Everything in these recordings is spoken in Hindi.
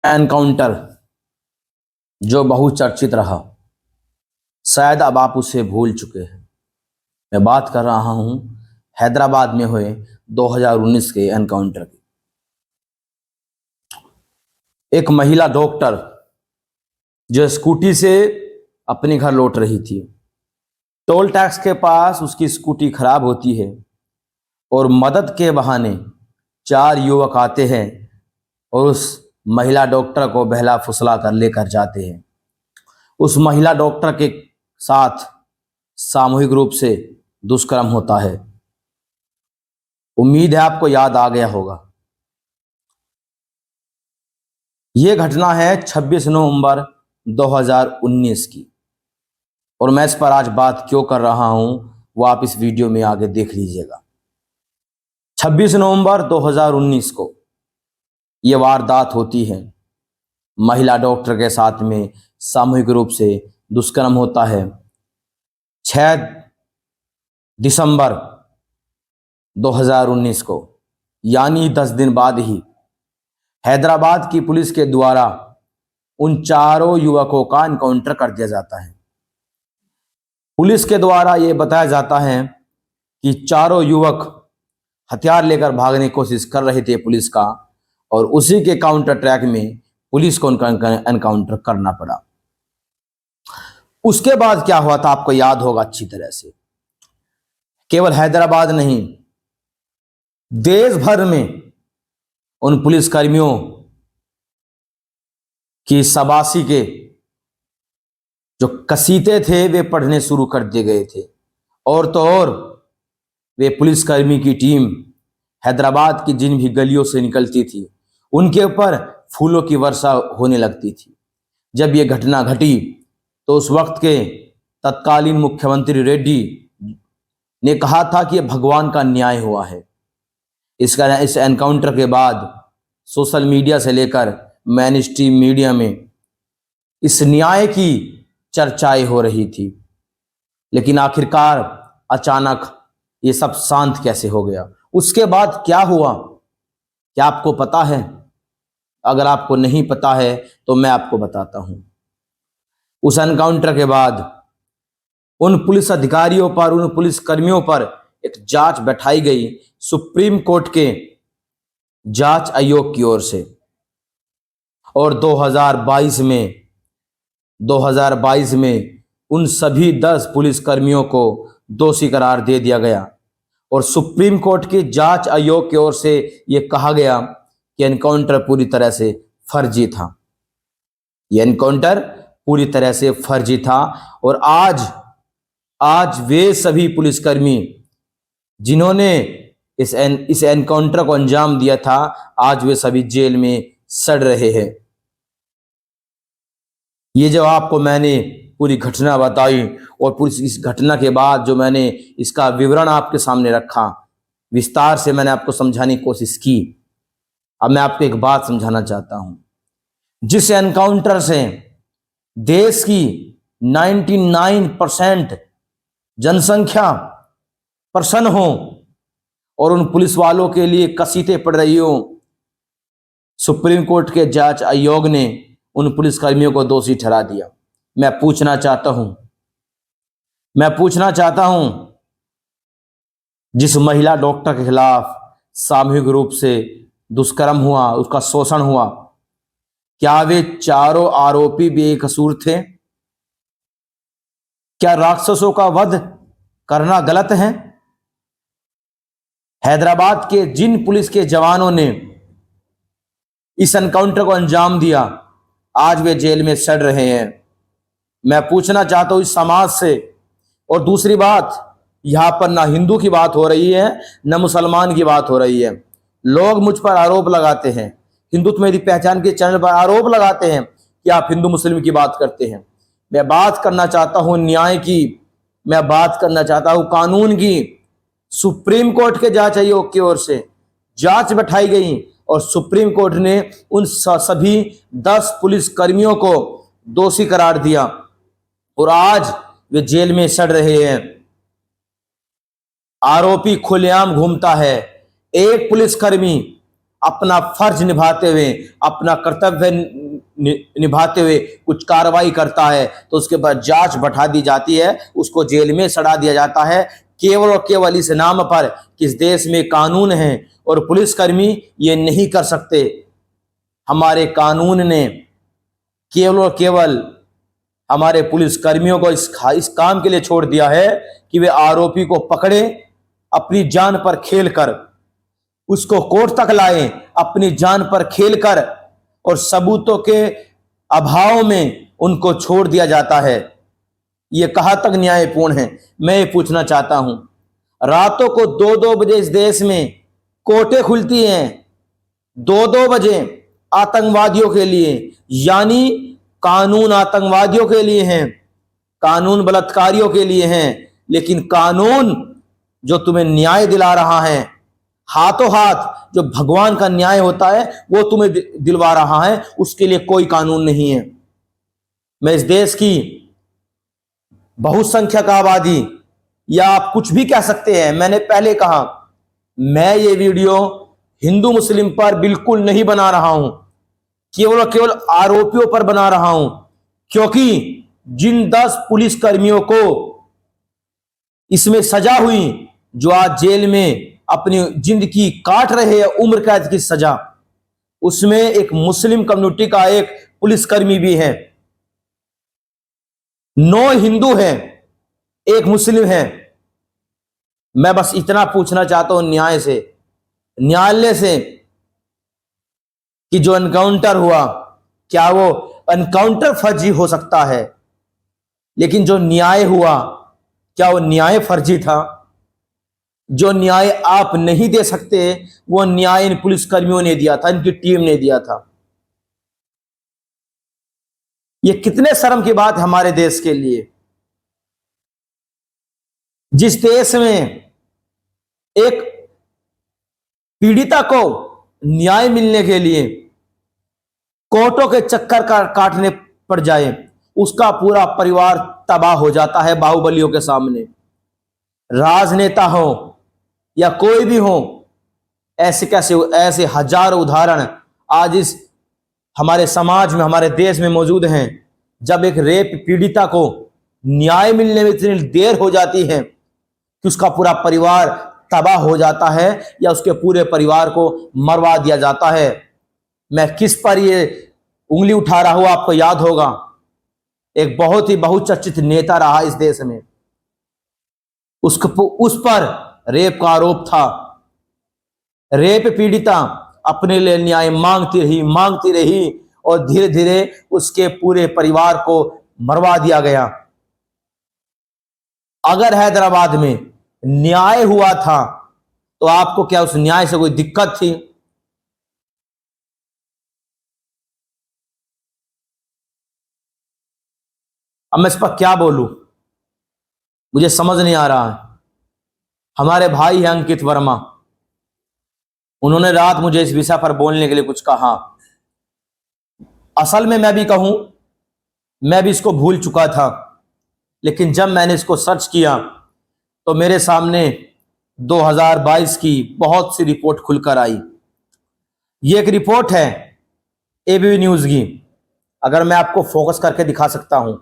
एनकाउंटर जो बहुचर्चित रहा, शायद अब आप उसे भूल चुके हैं। मैं बात कर रहा हूं हैदराबाद में हुए 2019 के एनकाउंटर की। एक महिला डॉक्टर जो स्कूटी से अपने घर लौट रही थी, टोल टैक्स के पास उसकी स्कूटी खराब होती है और मदद के बहाने 4 युवक आते हैं और उस महिला डॉक्टर को बहला फुसला कर लेकर जाते हैं। उस महिला डॉक्टर के साथ सामूहिक रूप से दुष्कर्म होता है। उम्मीद है आपको याद आ गया होगा। यह घटना है 26 नवंबर 2019 की, और मैं इस पर आज बात क्यों कर रहा हूं वो आप इस वीडियो में आगे देख लीजिएगा। 26 नवंबर 2019 को यह वारदात होती है। महिला डॉक्टर के साथ में सामूहिक रूप से दुष्कर्म होता है। 6 दिसंबर 2019 को, यानी 10 दिन बाद ही, हैदराबाद की पुलिस के द्वारा उन चारों युवकों का एनकाउंटर कर दिया जाता है। पुलिस के द्वारा यह बताया जाता है कि चारों युवक हथियार लेकर भागने की कोशिश कर रहे थे पुलिस का, और उसी के काउंटर ट्रैक में पुलिस को उनका एनकाउंटर करना पड़ा। उसके बाद क्या हुआ था आपको याद होगा अच्छी तरह से। केवल हैदराबाद नहीं, देश भर में उन पुलिसकर्मियों की शाबाशी के जो कसीते थे वे पढ़ने शुरू कर दिए गए थे। और तो और वे पुलिसकर्मी की टीम हैदराबाद की जिन भी गलियों से निकलती थी उनके ऊपर फूलों की वर्षा होने लगती थी। जब यह घटना घटी तो उस वक्त के तत्कालीन मुख्यमंत्री रेड्डी ने कहा था कि यह भगवान का न्याय हुआ है। इस एनकाउंटर के बाद सोशल मीडिया से लेकर मेन स्ट्रीम मीडिया में इस न्याय की चर्चाएं हो रही थी। लेकिन आखिरकार अचानक ये सब शांत कैसे हो गया? उसके बाद क्या हुआ, क्या आपको पता है? अगर आपको नहीं पता है तो मैं आपको बताता हूं। उस एनकाउंटर के बाद उन पुलिस अधिकारियों पर, उन पुलिस कर्मियों पर एक जांच बैठाई गई सुप्रीम कोर्ट के जांच आयोग की ओर से, और 2022 में उन सभी 10 पुलिस कर्मियों को दोषी करार दे दिया गया। और सुप्रीम कोर्ट की जांच आयोग की ओर से यह कहा गया कि एनकाउंटर पूरी तरह से फर्जी था। यह एनकाउंटर पूरी तरह से फर्जी था। और आज वे सभी पुलिसकर्मी जिन्होंने इस एनकाउंटर को अंजाम दिया था, आज वे सभी जेल में सड़ रहे हैं। ये जो आपको मैंने पूरी घटना बताई और पूरी इस घटना के बाद जो मैंने इसका विवरण आपके सामने रखा, विस्तार से मैंने आपको समझाने की कोशिश की। अब मैं आपको एक बात समझाना चाहता हूं। जिस एनकाउंटर से देश की 99% जनसंख्या प्रसन्न हो और उन पुलिस वालों के लिए कसीते पड़ रही हो, सुप्रीम कोर्ट के जांच आयोग ने उन पुलिसकर्मियों को दोषी ठहरा दिया। मैं पूछना चाहता हूं जिस महिला डॉक्टर के खिलाफ सामूहिक रूप से दुष्कर्म हुआ, उसका शोषण हुआ, क्या वे चारों आरोपी बेकसूर थे? क्या राक्षसों का वध करना गलत है? हैदराबाद के जिन पुलिस के जवानों ने इस एनकाउंटर को अंजाम दिया, आज वे जेल में सड़ रहे हैं। मैं पूछना चाहता हूं इस समाज से। और दूसरी बात, यहां पर ना हिंदू की बात हो रही है ना मुसलमान की बात हो रही है। लोग मुझ पर आरोप लगाते हैं, हिंदुत्व मेरी पहचान के चैनल पर आरोप लगाते हैं कि आप हिंदू मुस्लिम की बात करते हैं। मैं बात करना चाहता हूं न्याय की, मैं बात करना चाहता हूं कानून की। सुप्रीम कोर्ट के जांच आयोग की ओर से जांच बैठाई गई और सुप्रीम कोर्ट ने उन सभी 10 पुलिस कर्मियों को दोषी करार दिया और आज वे जेल में सड़ रहे हैं। आरोपी खुलेआम घूमता है। एक पुलिसकर्मी अपना फर्ज निभाते हुए, अपना कर्तव्य निभाते हुए कुछ कार्रवाई करता है तो उसके बाद जांच बैठा दी जाती है, उसको जेल में सड़ा दिया जाता है, केवल और केवल इस नाम पर कि इस देश में कानून है और पुलिसकर्मी ये नहीं कर सकते। हमारे कानून ने केवल और केवल हमारे पुलिसकर्मियों को इस काम के लिए छोड़ दिया है कि वे आरोपी को पकड़े, अपनी जान पर खेलकर उसको कोर्ट तक लाएं, अपनी जान पर खेलकर, और सबूतों के अभाव में उनको छोड़ दिया जाता है। यह कहां तक न्यायपूर्ण है? मैं ये पूछना चाहता हूं। रातों को 2-2 बजे इस देश में कोर्टें खुलती हैं, 2-2 बजे आतंकवादियों के लिए, यानी कानून आतंकवादियों के लिए हैं, कानून बलात्कारियों के लिए हैं, लेकिन कानून जो तुम्हें न्याय दिला रहा है, हाथों हाथ जो भगवान का न्याय होता है वो तुम्हें दिलवा रहा है, उसके लिए कोई कानून नहीं है। मैं इस देश की बहुसंख्यक आबादी, या आप कुछ भी कह सकते हैं, मैंने पहले कहा मैं ये वीडियो हिंदू मुस्लिम पर बिल्कुल नहीं बना रहा हूं, केवल और केवल आरोपियों पर बना रहा हूं, क्योंकि जिन 10 पुलिसकर्मियों को इसमें सजा हुई, जो आज जेल में अपनी जिंदगी काट रहे हैं, उम्र कैद की सजा, उसमें एक मुस्लिम कम्युनिटी का एक पुलिसकर्मी भी है, 9 हिंदू हैं, 1 मुस्लिम है। मैं बस इतना पूछना चाहता हूं न्यायालय से कि जो एनकाउंटर हुआ, क्या वो एनकाउंटर फर्जी हो सकता है, लेकिन जो न्याय हुआ क्या वो न्याय फर्जी था? जो न्याय आप नहीं दे सकते वो न्याय इन पुलिसकर्मियों ने दिया था, इनकी टीम ने दिया था। ये कितने शर्म की बात है हमारे देश के लिए, जिस देश में एक पीड़िता को न्याय मिलने के लिए कोर्टों के चक्कर काटने पड़ जाए, उसका पूरा परिवार तबाह हो जाता है बाहुबलियों के सामने। राजनेता हो या कोई भी हो, ऐसे हजारों उदाहरण आज इस हमारे समाज में, हमारे देश में मौजूद हैं। जब एक रेप पीड़िता को न्याय मिलने में इतनी देर हो जाती है कि उसका पूरा परिवार तबाह हो जाता है या उसके पूरे परिवार को मरवा दिया जाता है। मैं किस पर ये उंगली उठा रहा हूं आपको याद होगा, एक बहुत ही बहुचर्चित नेता रहा इस देश में, उस पर रेप का आरोप था। रेप पीड़िता अपने लिए न्याय मांगती रही और धीरे धीरे उसके पूरे परिवार को मरवा दिया गया। अगर हैदराबाद में न्याय हुआ था तो आपको क्या उस न्याय से कोई दिक्कत थी? अब मैं इस पर क्या बोलूं, मुझे समझ नहीं आ रहा है। हमारे भाई हैं अंकित वर्मा, उन्होंने रात मुझे इस विषय पर बोलने के लिए कुछ कहा। असल में मैं भी कहूं, मैं भी इसको भूल चुका था, लेकिन जब मैंने इसको सर्च किया तो मेरे सामने 2022 की बहुत सी रिपोर्ट खुलकर आई। ये एक रिपोर्ट है एबीपी न्यूज की, अगर मैं आपको फोकस करके दिखा सकता हूं।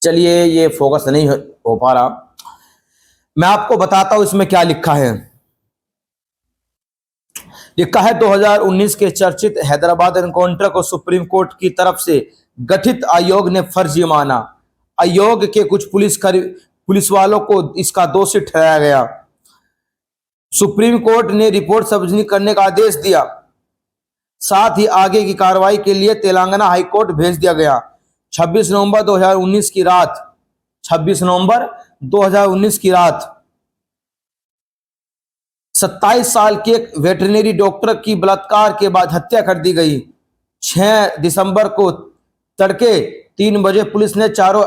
चलिए, ये फोकस नहीं हो पा रहा, मैं आपको बताता हूं इसमें क्या लिखा है। लिखा है 2019 के चर्चित हैदराबाद एनकाउंटर को सुप्रीम कोर्ट की तरफ से गठित आयोग ने फर्जी माना। आयोग के कुछ पुलिस वालों को इसका दोषी ठहराया गया। सुप्रीम कोर्ट ने रिपोर्ट सार्वजनिक करने का आदेश दिया। साथ ही आगे की कार्रवाई के लिए तेलंगाना हाईकोर्ट भेज दिया गया। 26 नवंबर 2019 की रात 27 साल के एक वेटरनरी डॉक्टर की बलात्कार के बाद हत्या कर दी गई। 6 दिसंबर को तड़के 3 बजे पुलिस ने चारों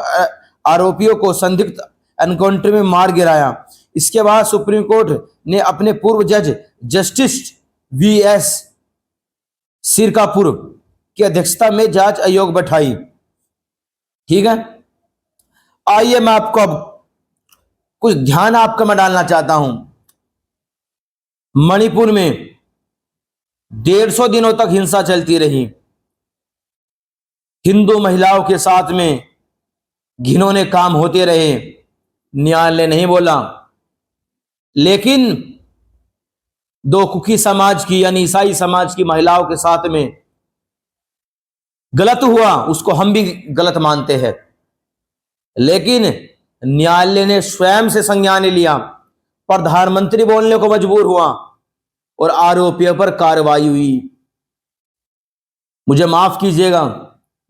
आरोपियों को संदिग्ध एनकाउंटर में मार गिराया। इसके बाद सुप्रीम कोर्ट ने अपने पूर्व जज जस्टिस वीएस सिरकापुर की अध्यक्षता में जांच आयोग बैठाई। ठीक है, आइए मैं आपको अब कुछ ध्यान आपका मैं डालना चाहता हूं। मणिपुर में 150 दिनों तक हिंसा चलती रही। हिंदू महिलाओं के साथ में घिनौने काम होते रहे। न्यायालय ने नहीं बोला, लेकिन दो कुकी समाज की यानी ईसाई समाज की महिलाओं के साथ में गलत हुआ, उसको हम भी गलत मानते हैं, लेकिन न्यायालय ने स्वयं से संज्ञान लिया। प्रधानमंत्री बोलने को मजबूर हुआ और आरोपियों पर कार्रवाई हुई। मुझे माफ कीजिएगा,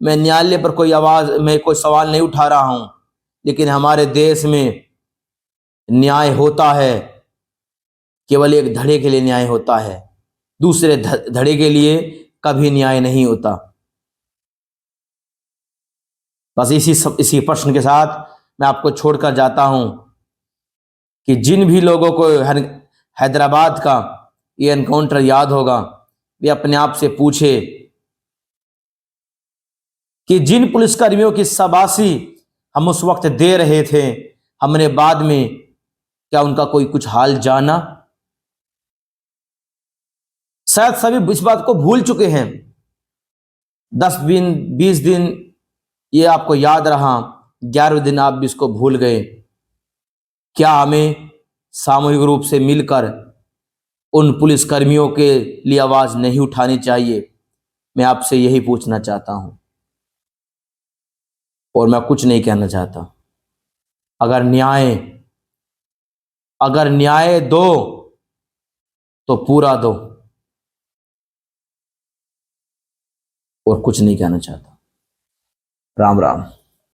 मैं न्यायालय पर कोई सवाल नहीं उठा रहा हूं, लेकिन हमारे देश में न्याय होता है, केवल एक धड़े के लिए न्याय होता है, दूसरे धड़े के लिए कभी न्याय नहीं होता। बस इसी प्रश्न के साथ मैं आपको छोड़कर जाता हूं कि जिन भी लोगों को हैदराबाद का ये एनकाउंटर याद होगा, वे अपने आप से पूछे कि जिन पुलिसकर्मियों की शाबाशी हम उस वक्त दे रहे थे, हमने बाद में क्या उनका कोई कुछ हाल जाना? शायद सभी इस बात को भूल चुके हैं। 10 दिन 20 दिन ये आपको याद रहा, 11वें दिन आप भी इसको भूल गए। क्या हमें सामूहिक रूप से मिलकर उन पुलिसकर्मियों के लिए आवाज नहीं उठानी चाहिए? मैं आपसे यही पूछना चाहता हूं, और मैं कुछ नहीं कहना चाहता। अगर न्याय दो तो पूरा दो, और कुछ नहीं कहना चाहता। राम राम।